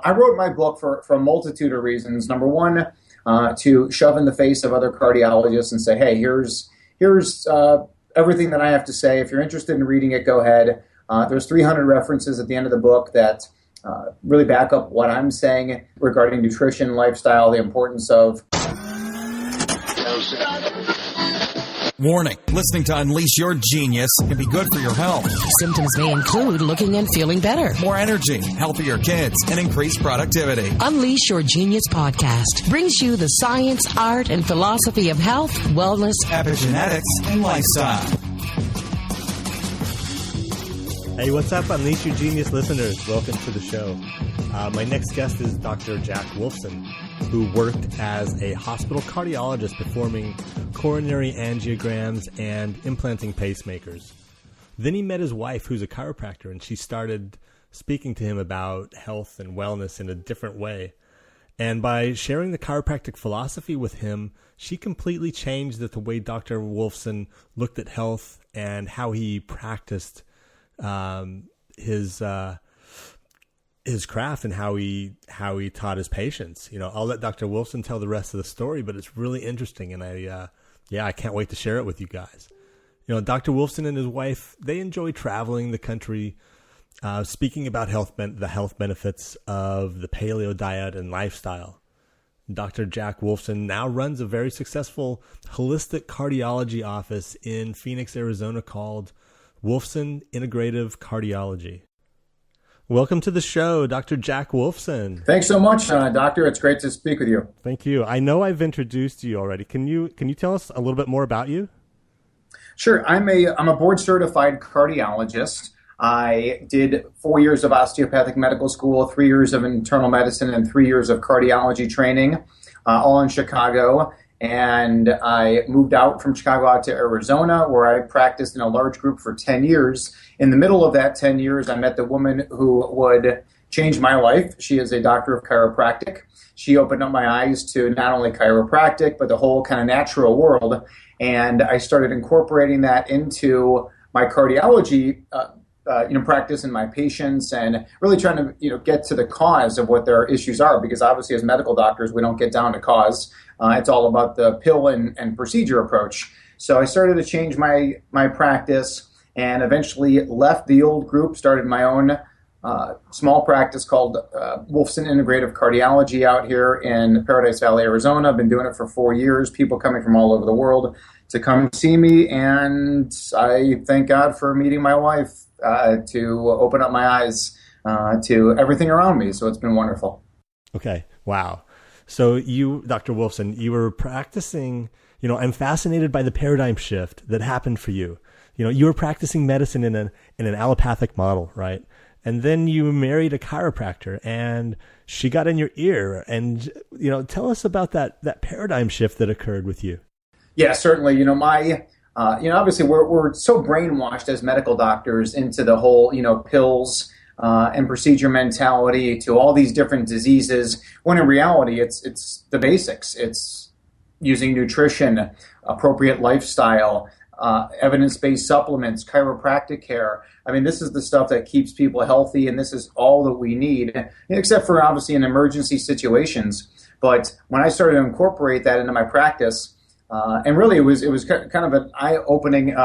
I wrote my book for a multitude of reasons. Number one, to shove in the face of other cardiologists and say, hey, here's everything that I have to say. If you're interested in reading it, go ahead. There's 300 references at the end of the book that really back up what I'm saying regarding nutrition, lifestyle, the importance of... Warning, listening to Unleash Your Genius can be good for your health. Symptoms may include looking and feeling better, more energy, healthier kids, and increased productivity. Unleash Your Genius podcast brings you the science, art, and philosophy of health, wellness, epigenetics, and lifestyle. Hey, what's up, Unleash Your Genius listeners? Welcome to the show. My next guest is Dr. Jack Wolfson, who worked as a hospital cardiologist performing coronary angiograms and implanting pacemakers. Then he met his wife, who's a chiropractor, and she started speaking to him about health and wellness in a different way. And by sharing the chiropractic philosophy with him, she completely changed the way Dr. Wolfson looked at health and how he practiced his craft and how he taught his patients. You know, I'll let Dr. Wolfson tell the rest of the story, but it's really interesting, and I can't wait to share it with you guys. You know, Dr. Wolfson and his wife, they enjoy traveling the country, speaking about the health benefits of the paleo diet and lifestyle. Dr. Jack Wolfson now runs a very successful holistic cardiology office in Phoenix, Arizona called Wolfson Integrative Cardiology. Welcome to the show, Dr. Jack Wolfson. Thanks so much, Doctor. It's great to speak with you. Thank you. I know I've introduced you already. Can you tell us a little bit more about you? Sure. I'm a board-certified cardiologist. I did 4 years of osteopathic medical school, 3 years of internal medicine, and 3 years of cardiology training, all in Chicago. And I moved out from Chicago out to Arizona, where I practiced in a large group for 10 years. In the middle of that 10 years, I met the woman who would change my life. She is a doctor of chiropractic. She opened up my eyes to not only chiropractic, but the whole kind of natural world. And I started incorporating that into my cardiology practice and my patients, and really trying to get to the cause of what their issues are, because obviously as medical doctors we don't get down to cause. It's all about the pill and procedure approach. So I started to change my practice and eventually left the old group, started my own small practice called Wolfson Integrative Cardiology out here in Paradise Valley, Arizona. I've been doing it for 4 years, people coming from all over the world to come see me, and I thank God for meeting my wife to open up my eyes to everything around me. So it's been wonderful. Okay. Wow. So you, Dr. Wolfson, you were practicing, I'm fascinated by the paradigm shift that happened for you. You were practicing medicine in an allopathic model, right? And then you married a chiropractor and she got in your ear, and, tell us about that paradigm shift that occurred with you. Yeah, certainly. Obviously we're so brainwashed as medical doctors into the whole, pills and procedure mentality to all these different diseases, when in reality it's the basics. It's using nutrition, appropriate lifestyle, evidence-based supplements, chiropractic care. I mean, this is the stuff that keeps people healthy, and this is all that we need, except for obviously in emergency situations. But when I started to incorporate that into my practice, and really, it was kind of an eye-opening,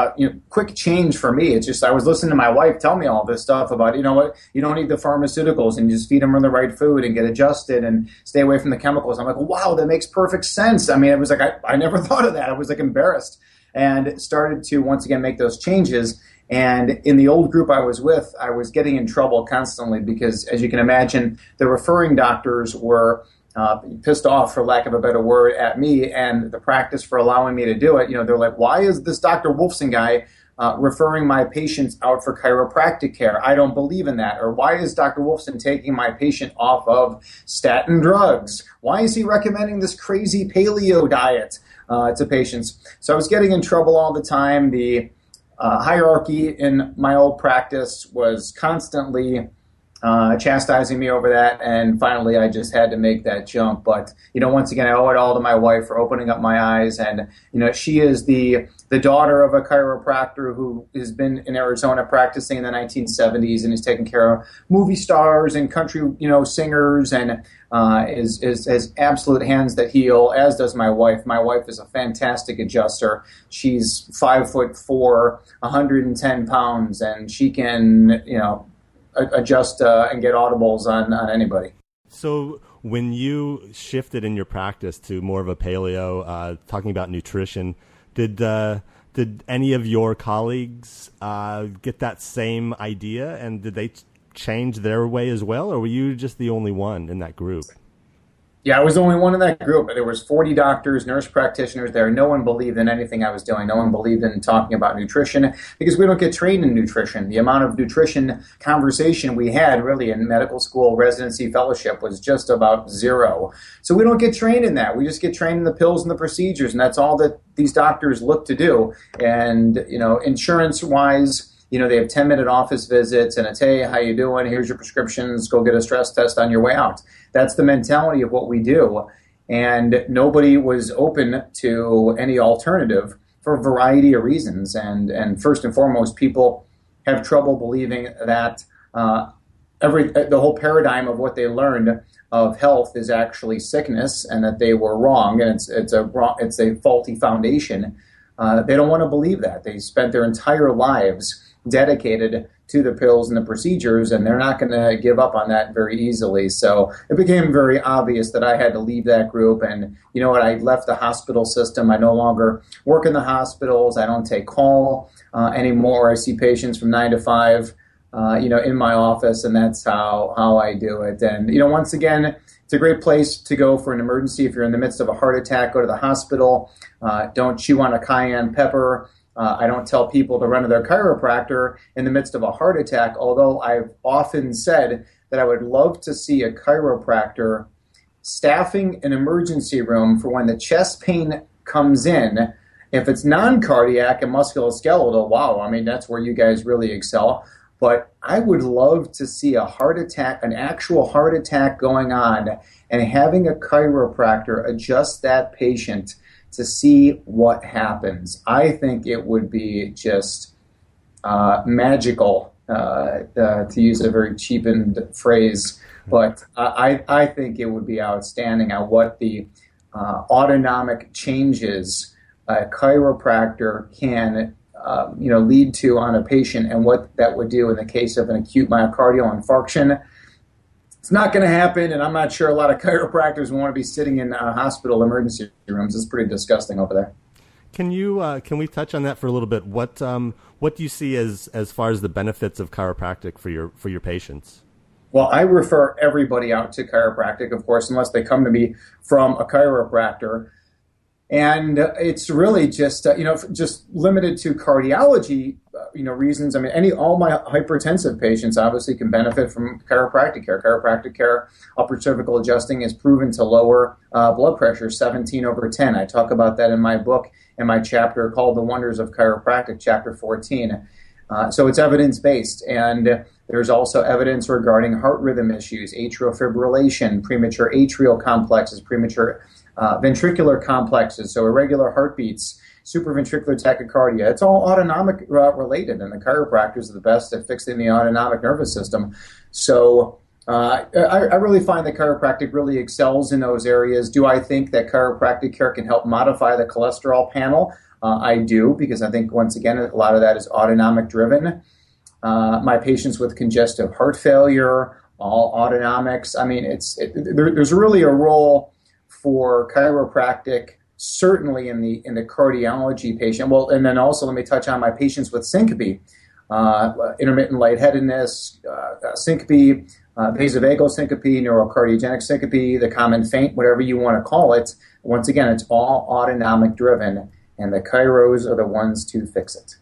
quick change for me. It's just I was listening to my wife tell me all this stuff about, you don't need the pharmaceuticals, and you just feed them the right food and get adjusted and stay away from the chemicals. I'm like, wow, that makes perfect sense. I mean, it was like I never thought of that. I was like embarrassed, and started to once again make those changes. And in the old group I was with, I was getting in trouble constantly because, as you can imagine, the referring doctors were pissed off, for lack of a better word, at me and the practice for allowing me to do it. They're like, why is this Dr. Wolfson guy referring my patients out for chiropractic care? I don't believe in that. Or why is Dr. Wolfson taking my patient off of statin drugs? Why is he recommending this crazy paleo diet to patients? So I was getting in trouble all the time. The hierarchy in my old practice was constantly chastising me over that, and finally I just had to make that jump. But, once again, I owe it all to my wife for opening up my eyes, and, she is the daughter of a chiropractor who has been in Arizona practicing in the 1970s and is taking care of movie stars and country, singers, and has absolute hands that heal, as does my wife. My wife is a fantastic adjuster. She's 5'4", 110 pounds, and she can, adjust and get audibles on anybody. So when you shifted in your practice to more of a paleo, talking about nutrition, did any of your colleagues get that same idea, and did they change their way as well, or were you just the only one in that group? Yeah, I was the only one in that group. There was 40 doctors, nurse practitioners there. No one believed in anything I was doing. No one believed in talking about nutrition because we don't get trained in nutrition. The amount of nutrition conversation we had really in medical school, residency, fellowship was just about zero. So we don't get trained in that. We just get trained in the pills and the procedures, and that's all that these doctors look to do. And, insurance-wise, they have 10-minute office visits, and it's, hey, how you doing? Here's your prescriptions. Go get a stress test on your way out. That's the mentality of what we do. And nobody was open to any alternative for a variety of reasons. And first and foremost, people have trouble believing that the whole paradigm of what they learned of health is actually sickness, and that they were wrong, and it's a faulty foundation. They don't want to believe that. They spent their entire lives dedicated to the pills and the procedures, and they're not going to give up on that very easily. So it became very obvious that I had to leave that group. And you know what? I left the hospital system. I no longer work in the hospitals. I don't take call anymore. I see patients from 9 to 5, in my office, and that's how I do it. And, once again, it's a great place to go for an emergency. If you're in the midst of a heart attack, go to the hospital. Don't chew on a cayenne pepper. I don't tell people to run to their chiropractor in the midst of a heart attack, although I've often said that I would love to see a chiropractor staffing an emergency room for when the chest pain comes in. If it's non-cardiac and musculoskeletal, wow, that's where you guys really excel. But I would love to see a heart attack, an actual heart attack going on, and having a chiropractor adjust that patient to see what happens. I think it would be just magical, to use a very cheapened phrase, but I think it would be outstanding on what the autonomic changes a chiropractor can lead to on a patient, and what that would do in the case of an acute myocardial infarction. It's not going to happen, and I'm not sure a lot of chiropractors want to be sitting in hospital emergency rooms. It's pretty disgusting over there. Can we touch on that for a little bit? What do you see as far as the benefits of chiropractic for your patients? Well, I refer everybody out to chiropractic, of course, unless they come to me from a chiropractor. And it's really just just limited to cardiology reasons. All my hypertensive patients obviously can benefit from chiropractic care. Chiropractic care, upper cervical adjusting, is proven to lower blood pressure 17/10. I talk about that in my book, in my chapter called The Wonders of Chiropractic, chapter 14. So it's evidence-based, and there's also evidence regarding heart rhythm issues, atrial fibrillation, premature atrial complexes, premature ventricular complexes, so irregular heartbeats, supraventricular tachycardia. It's all autonomic related, and the chiropractors are the best at fixing the autonomic nervous system. So I really find that chiropractic really excels in those areas. Do I think that chiropractic care can help modify the cholesterol panel? I do, because I think, once again, a lot of that is autonomic driven. My patients with congestive heart failure, all autonomics. There's really a role for chiropractic, certainly in the cardiology patient. Well, and then also let me touch on my patients with syncope, intermittent lightheadedness, syncope, vasovagal syncope, neurocardiogenic syncope, the common faint, whatever you want to call it. Once again, it's all autonomic driven, and the chiros are the ones to fix it.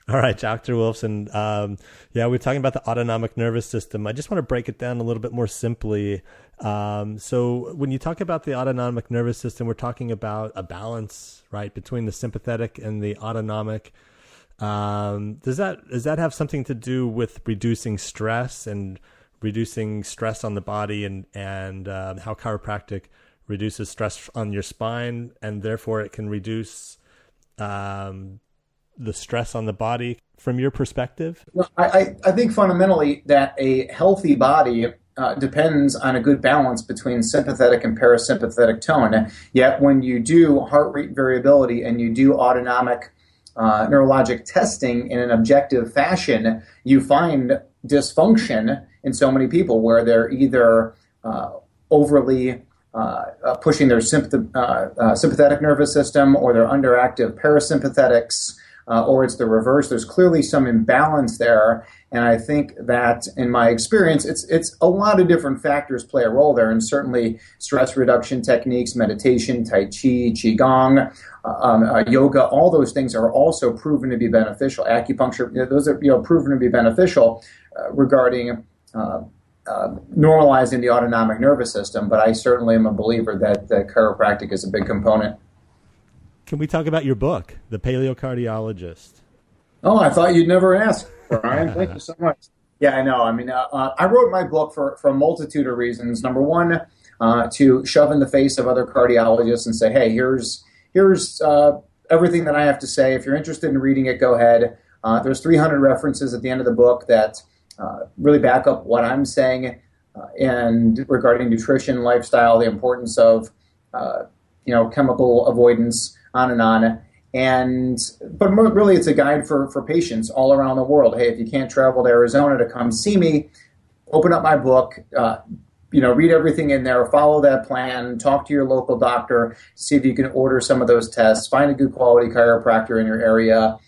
All right, Dr. Wolfson. We're talking about the autonomic nervous system. I just want to break it down a little bit more simply. So when you talk about the autonomic nervous system, we're talking about a balance, right, between the sympathetic and the autonomic. Does that have something to do with reducing stress and reducing stress on the body and how chiropractic reduces stress on your spine, and therefore it can reduce the stress on the body from your perspective? Well, I think fundamentally that a healthy body depends on a good balance between sympathetic and parasympathetic tone. Yet when you do heart rate variability and you do autonomic neurologic testing in an objective fashion, you find dysfunction in so many people where they're either overly pushing their sympathetic nervous system, or they're underactive parasympathetics, or it's the reverse. There's clearly some imbalance there, and I think that, in my experience, it's a lot of different factors play a role there, and certainly stress reduction techniques, meditation, Tai Chi, Qigong, yoga, all those things are also proven to be beneficial. Acupuncture, those are proven to be beneficial regarding normalizing the autonomic nervous system, but I certainly am a believer that chiropractic is a big component. Can we talk about your book, The Paleo Cardiologist? Oh, I thought you'd never ask, Brian. Thank you so much. Yeah, I know. I mean, I wrote my book for a multitude of reasons. Number one, to shove in the face of other cardiologists and say, hey, here's everything that I have to say. If you're interested in reading it, go ahead. There's 300 references at the end of the book that really back up what I'm saying and regarding nutrition, lifestyle, the importance of chemical avoidance, on and on. But really, it's a guide for patients all around the world. Hey, if you can't travel to Arizona to come see me, open up my book. Read everything in there. Follow that plan. Talk to your local doctor. See if you can order some of those tests. Find a good quality chiropractor in your area.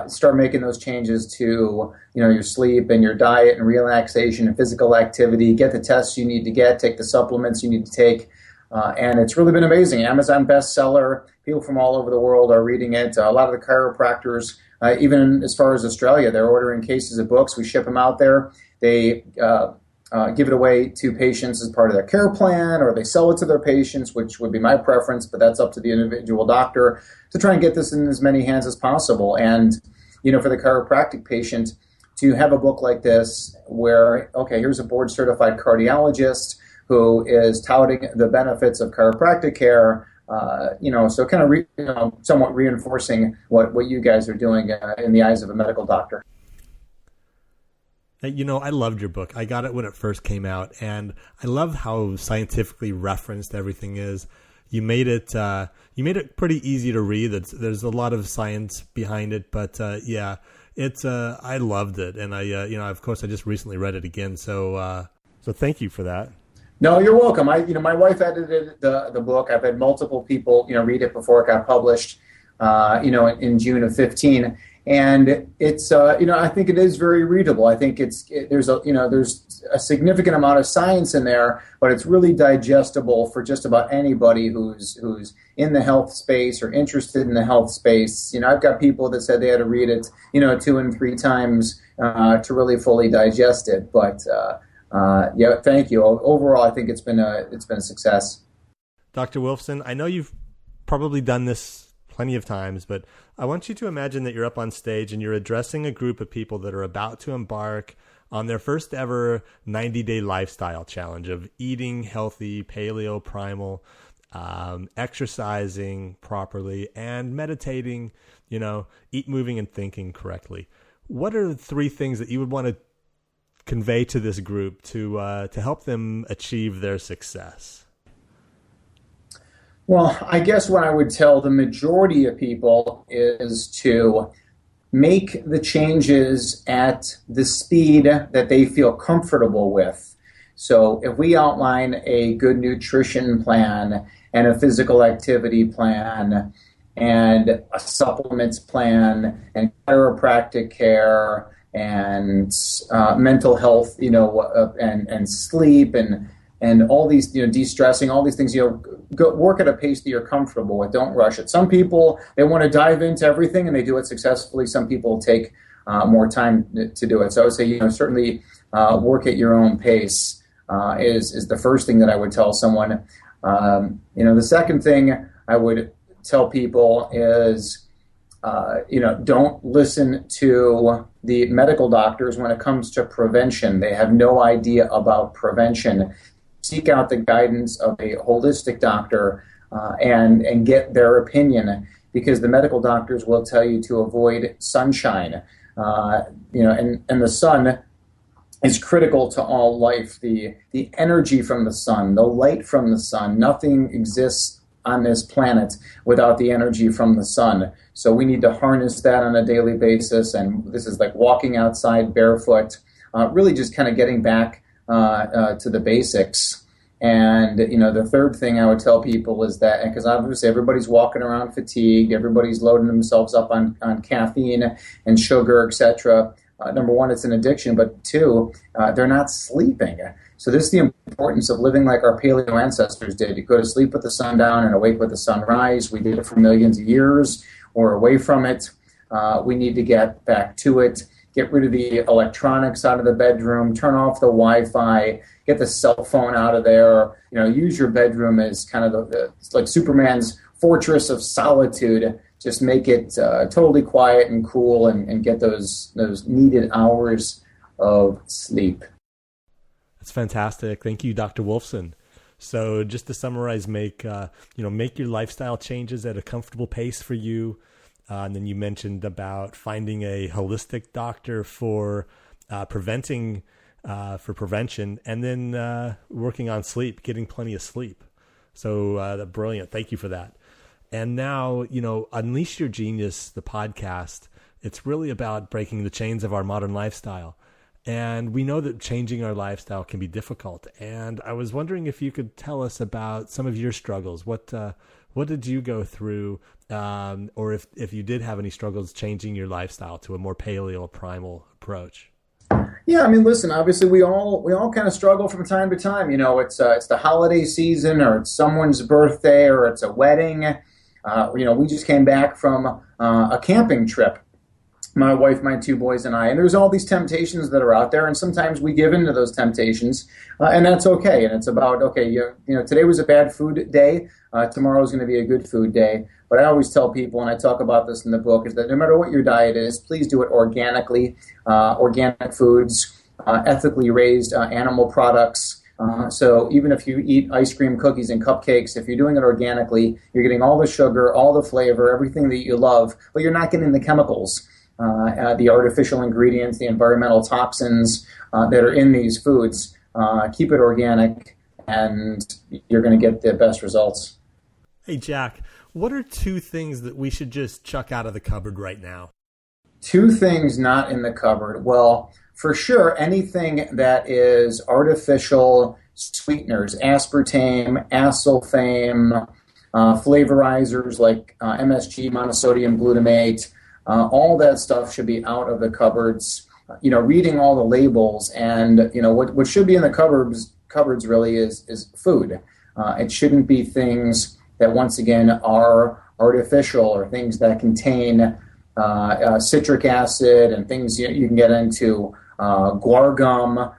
Start making those changes to your sleep and your diet and relaxation and physical activity. Get the tests you need to get. Take the supplements you need to take. And it's really been amazing. Amazon bestseller. People from all over the world are reading it. A lot of the chiropractors, even as far as Australia, they're ordering cases of books. We ship them out there. They give it away to patients as part of their care plan, or they sell it to their patients, which would be my preference, but that's up to the individual doctor to try and get this in as many hands as possible. And, for the chiropractic patient to have a book like this where, okay, here's a board-certified cardiologist who is touting the benefits of chiropractic care, so kind of somewhat reinforcing what you guys are doing in the eyes of a medical doctor. I loved your book. I got it when it first came out, and I love how scientifically referenced everything is. You made it pretty easy to read. There's a lot of science behind it, but I loved it, and of course I just recently read it again. So thank you for that. No, you're welcome. My wife edited the book. I've had multiple people, read it before it got published, in June of 2015. And it's, I think it is very readable. I think there's a significant amount of science in there, but it's really digestible for just about anybody who's in the health space or interested in the health space. I've got people that said they had to read it, 2 and 3 times to really fully digest it. But thank you. Overall, I think it's been a success. Dr. Wolfson, I know you've probably done this plenty of times, but I want you to imagine that you're up on stage and you're addressing a group of people that are about to embark on their first ever 90-day lifestyle challenge of eating healthy, paleo, primal, exercising properly, and meditating, eat, moving, and thinking correctly. What are the 3 things that you would want to convey to this group to help them achieve their success? Well, I guess what I would tell the majority of people is to make the changes at the speed that they feel comfortable with. So if we outline a good nutrition plan and a physical activity plan and a supplements plan and chiropractic care and mental health, and sleep and all these, de-stressing, all these things, go work at a pace that you're comfortable with. Don't rush it. Some people, they want to dive into everything and they do it successfully. Some people take more time to do it. So I would say, certainly work at your own pace is the first thing that I would tell someone. The second thing I would tell people is don't listen to the medical doctors when it comes to prevention. They have no idea about prevention. Seek out the guidance of a holistic doctor and get their opinion, because the medical doctors will tell you to avoid sunshine. And the sun is critical to all life. The energy from the sun, the light from the sun, nothing exists on this planet without the energy from the sun. So we need to harness that on a daily basis. And this is like walking outside barefoot, really just kind of getting back to the basics. And, the third thing I would tell people is that, because obviously everybody's walking around fatigued, everybody's loading themselves up on caffeine and sugar, etc. Number one, it's an addiction, but two, they're not sleeping. So this is the importance of living like our paleo ancestors did. You go to sleep with the sun down and awake with the sunrise. We did it for millions of years. We're away from it. We need to get back to it. Get rid of the electronics out of the bedroom. Turn off the Wi-Fi. Get the cell phone out of there. Use your bedroom as kind of it's like Superman's fortress of solitude. Just make it totally quiet and cool, and get those needed hours of sleep. That's fantastic. Thank you, Dr. Wolfson. So just to summarize, make your lifestyle changes at a comfortable pace for you. And then you mentioned about finding a holistic doctor for prevention, and then working on sleep, getting plenty of sleep. So brilliant. Thank you for that. And now, Unleash Your Genius, the podcast, it's really about breaking the chains of our modern lifestyle. And we know that changing our lifestyle can be difficult. And I was wondering if you could tell us about some of your struggles. What did you go through, or if you did have any struggles changing your lifestyle to a more paleo primal approach? Yeah, listen, obviously we all kind of struggle from time to time. It's the holiday season, or it's someone's birthday, or it's a wedding. We just came back from a camping trip. My wife, my two boys, and I. And there's all these temptations that are out there, and sometimes we give in to those temptations, and that's okay. And it's about, today was a bad food day. Tomorrow is going to be a good food day. But I always tell people, and I talk about this in the book, is that no matter what your diet is, please do it organically, organic foods, ethically raised animal products. So even if you eat ice cream, cookies, and cupcakes, if you're doing it organically, you're getting all the sugar, all the flavor, everything that you love, but you're not getting the chemicals. The artificial ingredients, the environmental toxins that are in these foods. Keep it organic, and you're going to get the best results. Hey, Jack, what are two things that we should just chuck out of the cupboard right now? Two things not in the cupboard. Well, for sure, anything that is artificial sweeteners, aspartame, acesulfame, flavorizers like MSG, monosodium glutamate, all that stuff should be out of the cupboards. Reading all the labels, and what should be in the cupboards really is food. It shouldn't be things that, once again, are artificial, or things that contain citric acid and things you can get into guar gum,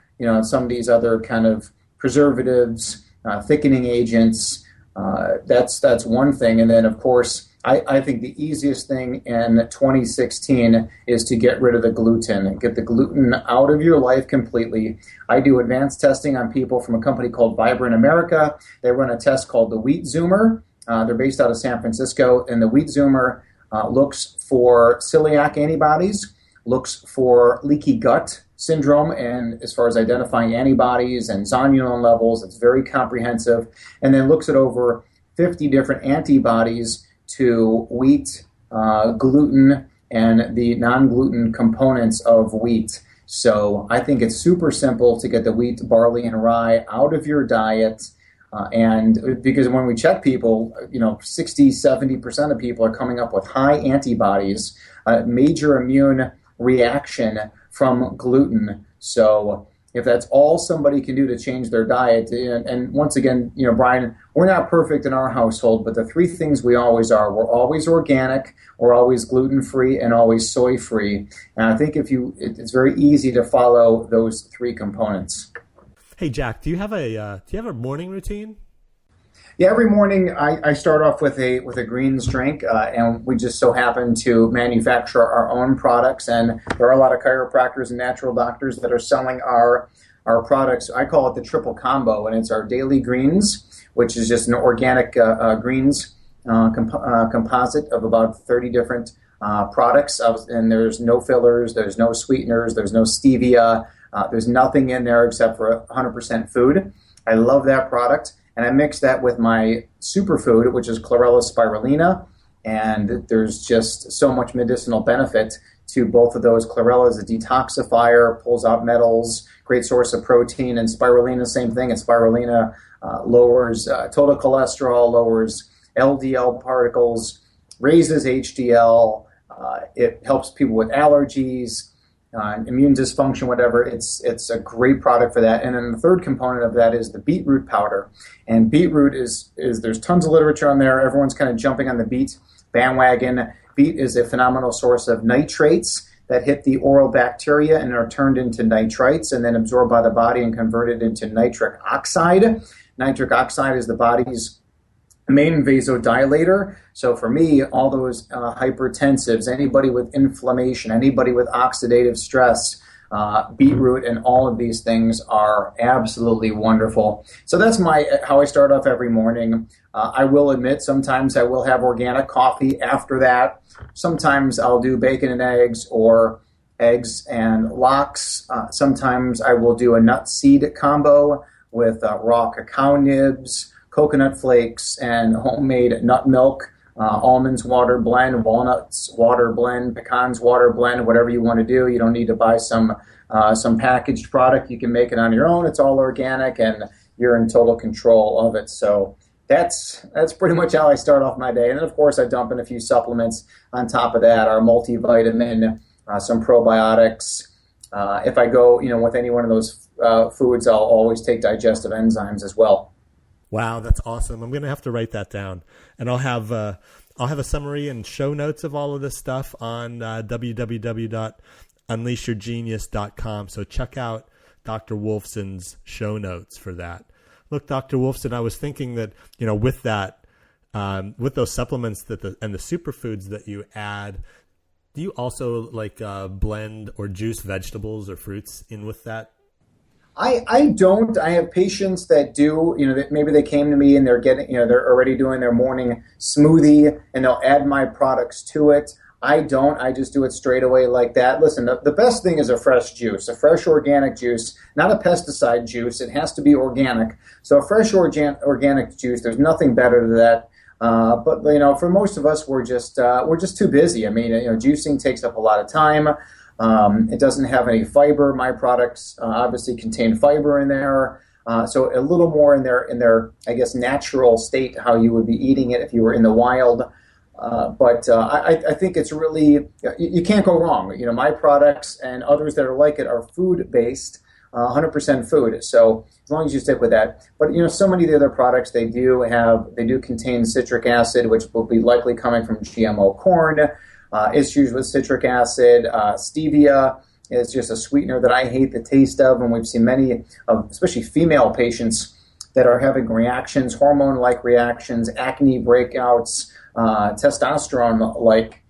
some of these other kind of preservatives, thickening agents. That's one thing, and then of course, I think the easiest thing in 2016 is to get rid of the gluten. Get the gluten out of your life completely. I do advanced testing on people from a company called Vibrant America. They run a test called the Wheat Zoomer. They're based out of San Francisco, and the Wheat Zoomer looks for celiac antibodies, looks for leaky gut syndrome, and as far as identifying antibodies and zonulin levels, it's very comprehensive, and then looks at over 50 different antibodies to wheat, gluten, and the non-gluten components of wheat. So I think it's super simple to get the wheat, barley, and rye out of your diet. And because when we check people, 60, 70% of people are coming up with high antibodies, major immune reaction from gluten. So if that's all somebody can do to change their diet, and once again, Brian, we're not perfect in our household, but the three things we always are: we're always organic, we're always gluten-free, and always soy-free. And I think it's very easy to follow those three components. Hey, Jack, do you have a morning routine? Yeah, every morning I start off with a greens drink, and we just so happen to manufacture our own products. And there are a lot of chiropractors and natural doctors that are selling our products. I call it the triple combo, and it's our daily greens, which is just an organic greens composite of about 30 different products. And there's no fillers, there's no sweeteners, there's no stevia, there's nothing in there except for 100% food. I love that product. And I mix that with my superfood, which is Chlorella spirulina. And there's just so much medicinal benefit to both of those. Chlorella is a detoxifier, pulls out metals, great source of protein. And spirulina, same thing. And spirulina lowers total cholesterol, lowers LDL particles, raises HDL. It helps people with allergies, immune dysfunction, whatever. It's a great product for that. And then the third component of that is the beetroot powder. And beetroot is there's tons of literature on there. Everyone's kind of jumping on the beet bandwagon. Beet is a phenomenal source of nitrates that hit the oral bacteria and are turned into nitrites and then absorbed by the body and converted into nitric oxide. Nitric oxide is the body's main vasodilator. So for me, all those hypertensives, anybody with inflammation, anybody with oxidative stress, beetroot and all of these things are absolutely wonderful. So that's how I start off every morning. I will admit sometimes I will have organic coffee after that. Sometimes I'll do bacon and eggs or eggs and lox. Sometimes I will do a nut seed combo with raw cacao nibs, coconut flakes, and homemade nut milk, almonds water blend, walnuts water blend, pecans water blend, whatever you want to do. You don't need to buy some packaged product. You can make it on your own. It's all organic, and you're in total control of it. So that's pretty much how I start off my day. And then, of course, I dump in a few supplements on top of that, our multivitamin, some probiotics. If I go, with any one of those foods, I'll always take digestive enzymes as well. Wow, that's awesome. I'm going to have to write that down. And I'll have a summary and show notes of all of this stuff on www.unleashyourgenius.com. So check out Dr. Wolfson's show notes for that. Look, Dr. Wolfson, I was thinking that, with that, with those supplements and the superfoods that you add, do you also blend or juice vegetables or fruits in with that? I don't. I have patients that do, that maybe they came to me and they're getting, they're already doing their morning smoothie and they'll add my products to it. I don't. I just do it straight away like that. Listen, the best thing is a fresh juice, a fresh organic juice, not a pesticide juice. It has to be organic. So a fresh organic juice, there's nothing better than that. But for most of us, we're just too busy. I mean, juicing takes up a lot of time. It doesn't have any fiber. My products obviously contain fiber in there, so a little more in their I guess natural state, how you would be eating it if you were in the wild. But I think it's really you can't go wrong. My products and others that are like it are food based, 100% food. So as long as you stick with that. But so many of the other products they do contain citric acid, which will be likely coming from GMO corn. Issues with citric acid. Stevia is just a sweetener that I hate the taste of, and we've seen many, especially female patients, that are having reactions, hormone-like reactions, acne breakouts, testosterone-like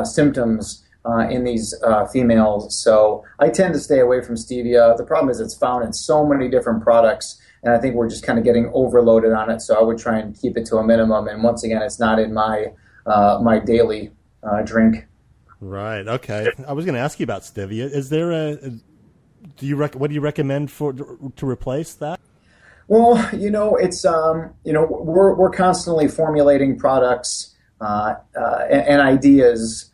symptoms in these females. So I tend to stay away from stevia. The problem is it's found in so many different products, and I think we're just kind of getting overloaded on it. So I would try and keep it to a minimum. And once again, it's not in my daily drink. Right. Okay. I was going to ask you about stevia. Is there what do you recommend to replace that? Well, it's we're constantly formulating products and ideas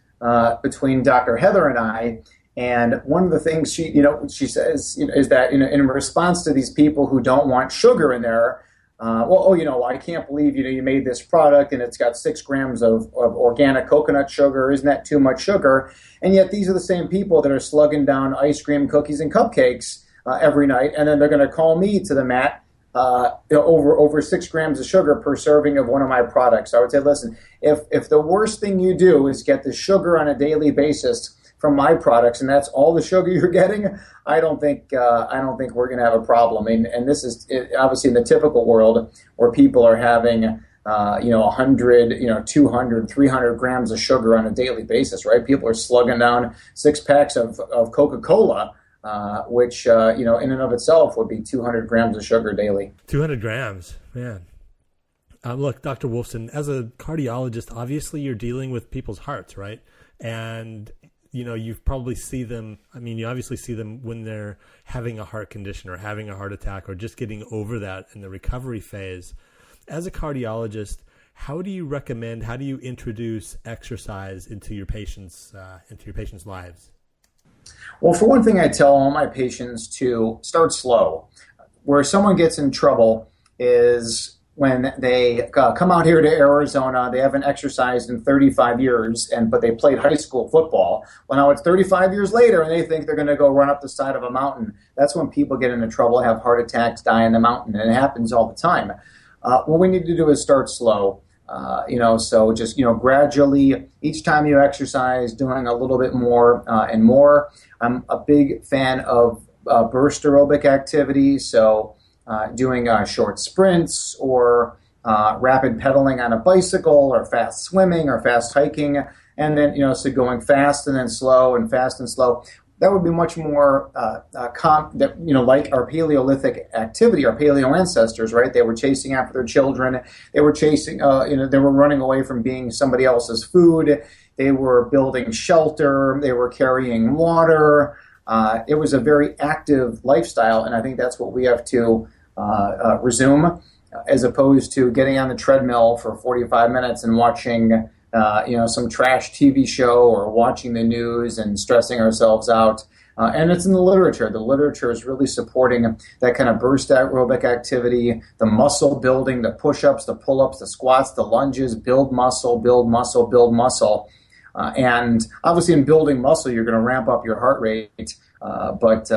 between Dr. Heather and I. And one of the things she says is that in response to these people who don't want sugar in there. I can't believe, you made this product and it's got 6 grams of organic coconut sugar. Isn't that too much sugar? And yet these are the same people that are slugging down ice cream, cookies, and cupcakes every night. And then they're going to call me to the mat over 6 grams of sugar per serving of one of my products. So I would say, listen, if the worst thing you do is get the sugar on a daily basis from my products, and that's all the sugar you're getting, I don't think we're going to have a problem. And this is obviously in the typical world where people are having 100, 200, 300 grams of sugar on a daily basis, right? People are slugging down 6 packs of Coca-Cola, which, in and of itself would be 200 grams of sugar daily. 200 grams, man. Look, Dr. Wolfson, as a cardiologist, obviously you're dealing with people's hearts, right? And, you probably see them, you obviously see them when they're having a heart condition or having a heart attack or just getting over that in the recovery phase. As a cardiologist, how do you introduce exercise into your patients' lives? Well, for one thing, I tell all my patients to start slow. Where someone gets in trouble is when they come out here to Arizona, they haven't exercised in 35 years, but they played high school football. Well, now it's 35 years later, and they think they're going to go run up the side of a mountain. That's when people get into trouble, have heart attacks, die in the mountain, and it happens all the time. What we need to do is start slow. So just, gradually, each time you exercise, doing a little bit more and more. I'm a big fan of burst aerobic activity, so doing short sprints or rapid pedaling on a bicycle or fast swimming or fast hiking, and then, so going fast and then slow and fast and slow. That would be much more like our Paleolithic activity, our paleo ancestors, right? They were chasing after their children. They were chasing, they were running away from being somebody else's food. They were building shelter. They were carrying water. It was a very active lifestyle, and I think that's what we have to resume, as opposed to getting on the treadmill for 45 minutes and watching some trash TV show or watching the news and stressing ourselves out. And it's in the literature. The literature is really supporting that kind of burst aerobic activity, the muscle building, the push-ups, the pull-ups, the squats, the lunges, build muscle, build muscle, build muscle. And obviously in building muscle, you're going to ramp up your heart rate. But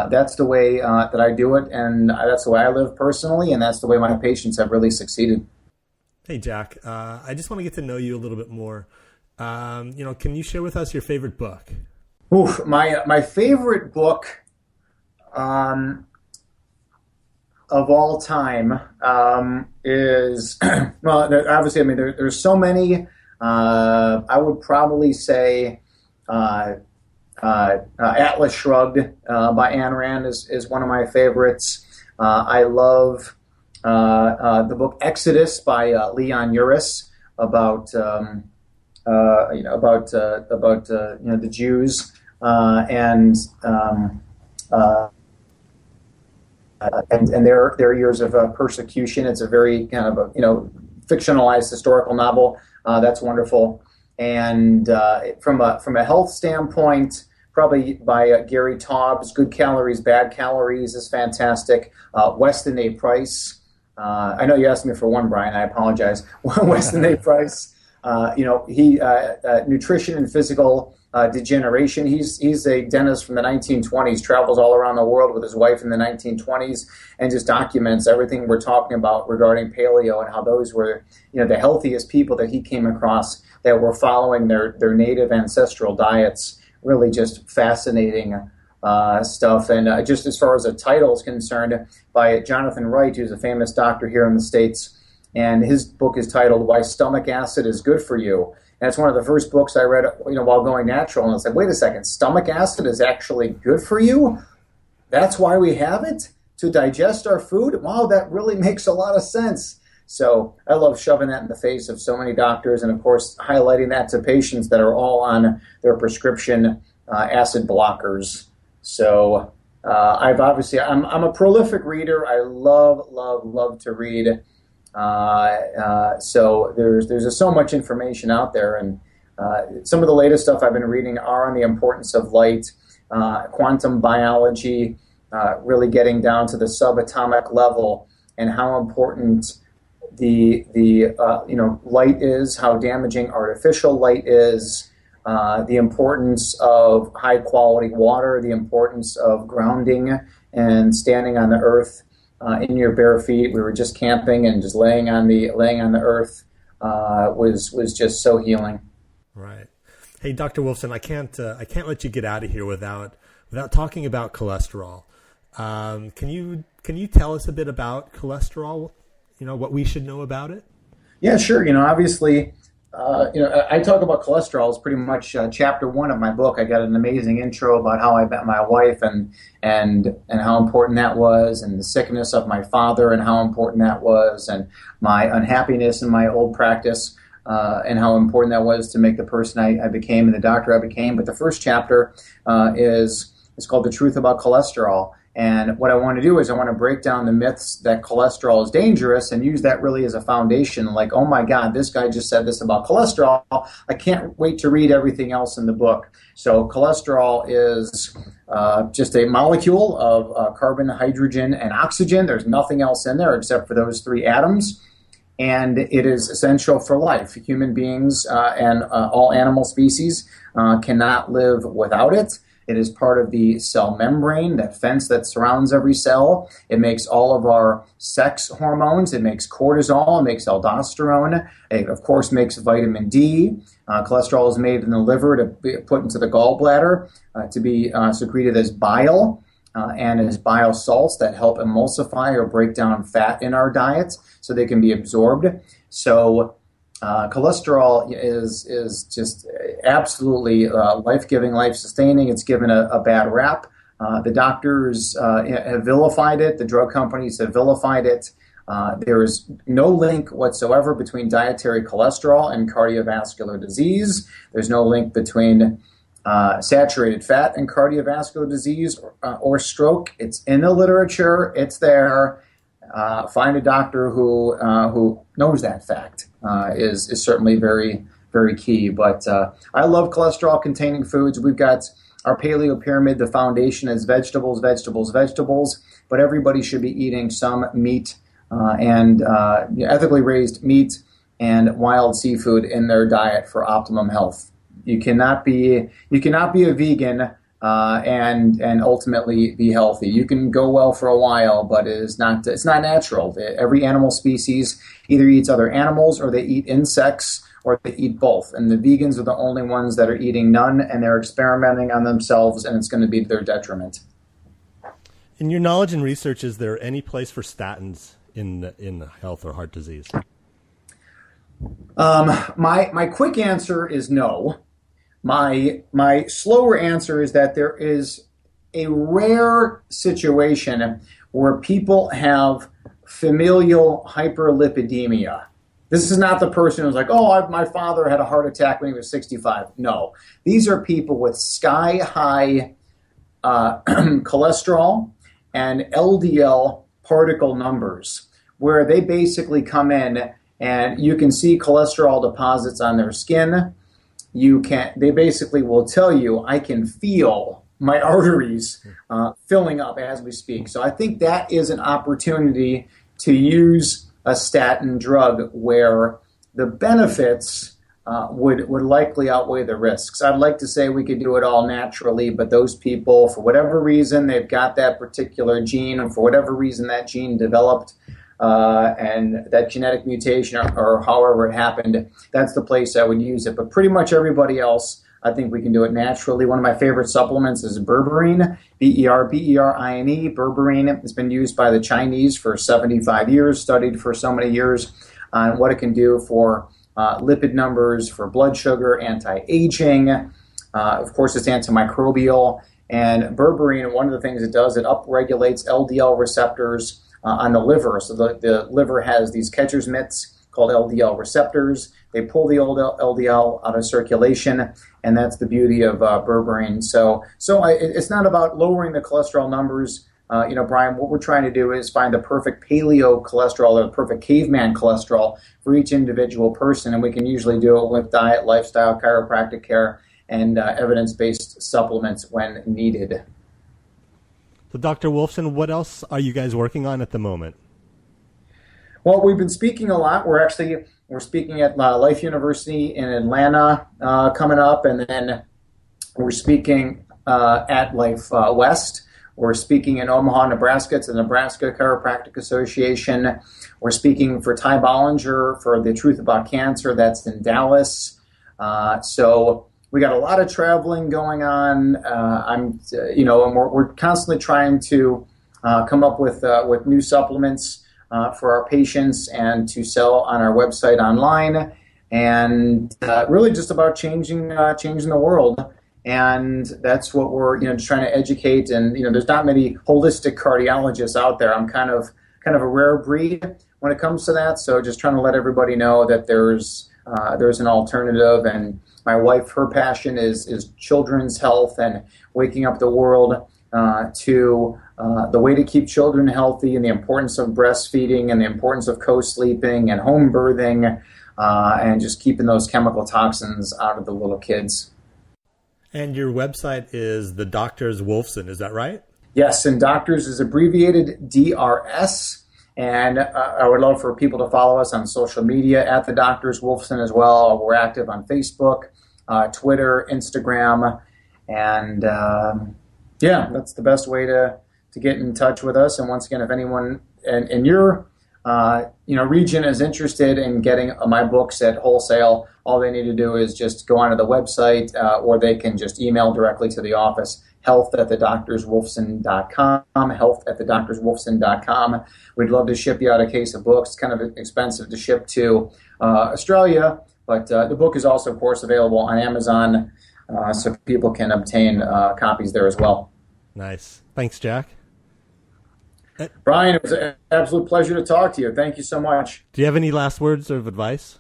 that's the way that I do it, and that's the way I live personally, and that's the way my patients have really succeeded. Hey, Jack, I just want to get to know you a little bit more. Can you share with us your favorite book? Oof, my favorite book of all time is, well, obviously, there's so many. I would probably say Atlas Shrugged by Ayn Rand is one of my favorites. I love the book Exodus by Leon Uris about the Jews and their years of persecution. It's a very kind of fictionalized historical novel. That's wonderful. And from a health standpoint, probably by Gary Taubes, Good Calories, Bad Calories is fantastic. Weston A. Price. I know you asked me for one, Brian. I apologize. Weston A. Price. Nutrition and Physical Degeneration. He's a dentist from the 1920s, travels all around the world with his wife in the 1920s, and just documents everything we're talking about regarding paleo and how those were, the healthiest people that he came across that were following their native ancestral diets. Really just fascinating stuff. And just as far as a title is concerned, by Jonathan Wright, who's a famous doctor here in the States, and his book is titled Why Stomach Acid is Good for You. And it's one of the first books I read, while going natural. And I said, wait a second, stomach acid is actually good for you? That's why we have it? To digest our food? Wow, that really makes a lot of sense. So I love shoving that in the face of so many doctors, and of course highlighting that to patients that are all on their prescription acid blockers. So I'm a prolific reader. I love to read. So there's just so much information out there, and some of the latest stuff I've been reading are on the importance of light, quantum biology, really getting down to the subatomic level, and how important the light is, how damaging artificial light is, the importance of high quality water, the importance of grounding and standing on the earth in your bare feet. We were just camping, and just laying on the earth was just so healing. Right. Hey, Dr. Wolfson, I can't let you get out of here without talking about cholesterol. Can you tell us a bit about cholesterol? What we should know about it? Yeah, sure. Obviously, I talk about cholesterol as pretty much chapter 1 of my book. I got an amazing intro about how I met my wife and how important that was, and the sickness of my father and how important that was, and my unhappiness in my old practice. And how important that was to make the person I became and the doctor I became. But the first chapter is called The Truth About Cholesterol. And what I want to do is I want to break down the myths that cholesterol is dangerous and use that really as a foundation. Like, oh my God, this guy just said this about cholesterol. I can't wait to read everything else in the book. So cholesterol is just a molecule of carbon, hydrogen, and oxygen. There's nothing else in there except for those 3 atoms. And it is essential for life. Human beings and all animal species cannot live without it. It is part of the cell membrane, that fence that surrounds every cell. It makes all of our sex hormones. It makes cortisol. It makes aldosterone. It, of course, makes vitamin D. Cholesterol is made in the liver to be put into the gallbladder to be secreted as bile. And as bile salts that help emulsify or break down fat in our diets so they can be absorbed. So cholesterol is just absolutely life-giving, life-sustaining. It's given a bad rap. The doctors have vilified it. The drug companies have vilified it. There is no link whatsoever between dietary cholesterol and cardiovascular disease. There's no link between saturated fat and cardiovascular disease or stroke. It's in the literature. It's there. Find a doctor who knows that fact is certainly very, very key. But I love cholesterol-containing foods. We've got our paleo pyramid. The foundation is vegetables, vegetables, vegetables. But everybody should be eating some meat and ethically raised meat and wild seafood in their diet for optimum health. You cannot be a vegan and ultimately be healthy. You can go well for a while, but it's not natural. Every animal species either eats other animals or they eat insects or they eat both. And the vegans are the only ones that are eating none, and they're experimenting on themselves, and it's going to be to their detriment. In your knowledge and research, is there any place for statins in health or heart disease? My quick answer is no. My slower answer is that there is a rare situation where people have familial hyperlipidemia. This is not the person who's like, my father had a heart attack when he was 65. No. These are people with sky-high cholesterol and LDL particle numbers, where they basically come in and you can see cholesterol deposits on their skin. They basically will tell you, I can feel my arteries filling up as we speak. So I think that is an opportunity to use a statin drug where the benefits would likely outweigh the risks. I'd like to say we could do it all naturally, but those people, for whatever reason, they've got that particular gene, and for whatever reason that gene developed, and that genetic mutation or however it happened, that's the place I would use it. But pretty much everybody else, I think we can do it naturally. One of my favorite supplements is berberine, B-E-R-B-E-R-I-N-E. Berberine has been used by the Chinese for 75 years, studied for so many years on what it can do for lipid numbers, for blood sugar, anti-aging. Of course, it's antimicrobial. And berberine, one of the things it does, it upregulates LDL receptors on the liver. So the liver has these catcher's mitts called LDL receptors. They pull the old LDL out of circulation, and that's the beauty of berberine. So it's not about lowering the cholesterol numbers. Brian, what we're trying to do is find the perfect paleo cholesterol or the perfect caveman cholesterol for each individual person, and we can usually do it with diet, lifestyle, chiropractic care, and evidence-based supplements when needed. So, Dr. Wolfson, what else are you guys working on at the moment? Well, we've been speaking a lot. We're speaking at Life University in Atlanta coming up, and then we're speaking at Life West. We're speaking in Omaha, Nebraska. It's the Nebraska Chiropractic Association. We're speaking for Ty Bollinger for The Truth About Cancer. That's in Dallas. So we got a lot of traveling going on. And we're constantly trying to come up with new supplements for our patients and to sell on our website online, and really just about changing the world. And that's what we're just trying to educate. And there's not many holistic cardiologists out there. I'm kind of a rare breed when it comes to that. So just trying to let everybody know that there's an alternative. And my wife, her passion is children's health and waking up the world to the way to keep children healthy, and the importance of breastfeeding, and the importance of co-sleeping and home birthing, and just keeping those chemical toxins out of the little kids. And your website is the Doctors Wolfson, is that right? Yes, and Doctors is abbreviated DRS. And I would love for people to follow us on social media at the Doctors Wolfson as well. We're active on Facebook, Twitter, Instagram, and that's the best way to get in touch with us. And once again, if anyone in your region is interested in getting my books at wholesale, all they need to do is just go onto the website, or they can just email directly to the office, health@thedoctorswolfson.com, health@thedoctorswolfson.com. We'd love to ship you out a case of books. It's kind of expensive to ship to Australia, but the book is also, of course, available on Amazon, so people can obtain copies there as well. Nice. Thanks, Jack. Brian, it was an absolute pleasure to talk to you. Thank you so much. Do you have any last words of advice?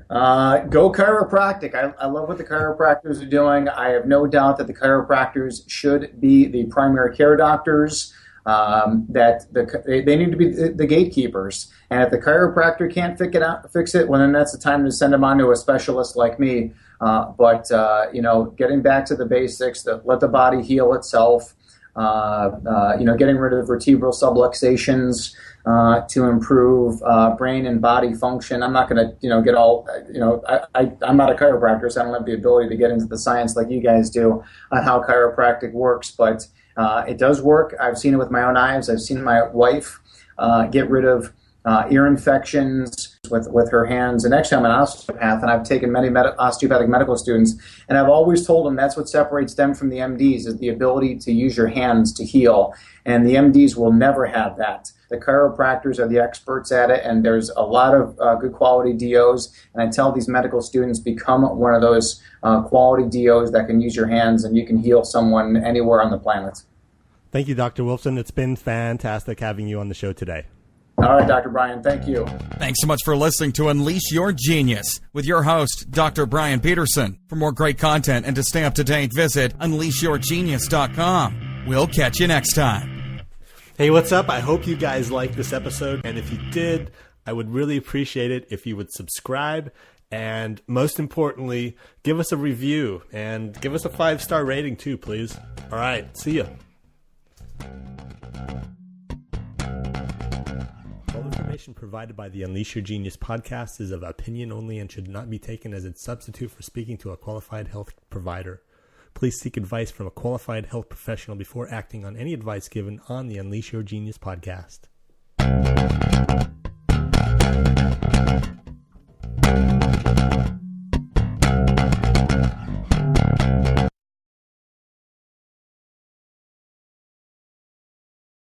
Go chiropractic. I love what the chiropractors are doing. I have no doubt that the chiropractors should be the primary care doctors, that they need to be the gatekeepers. And if the chiropractor can't fix it, well, then that's the time to send them on to a specialist like me. But getting back to the basics, let the body heal itself. Getting rid of vertebral subluxations to improve brain and body function. I'm not going to, get all, I'm not a chiropractor, so I don't have the ability to get into the science like you guys do on how chiropractic works, but it does work. I've seen it with my own eyes. I've seen my wife get rid of ear infections with her hands. And actually, I'm an osteopath, and I've taken many osteopathic medical students, and I've always told them that's what separates them from the MDs, is the ability to use your hands to heal. And the MDs will never have that. The chiropractors are the experts at it, and there's a lot of good quality DOs. And I tell these medical students, become one of those quality DOs that can use your hands, and you can heal someone anywhere on the planet. Thank you, Dr. Wolfson. It's been fantastic having you on the show today. All right, Dr. Brian, thank you. Thanks so much for listening to Unleash Your Genius with your host, Dr. Brian Peterson. For more great content and to stay up to date, visit unleashyourgenius.com. We'll catch you next time. Hey, what's up? I hope you guys liked this episode. And if you did, I would really appreciate it if you would subscribe. And most importantly, give us a review and give us a 5-star rating too, please. All right. See ya. All information provided by the Unleash Your Genius podcast is of opinion only and should not be taken as a substitute for speaking to a qualified health provider. Please seek advice from a qualified health professional before acting on any advice given on the Unleash Your Genius podcast.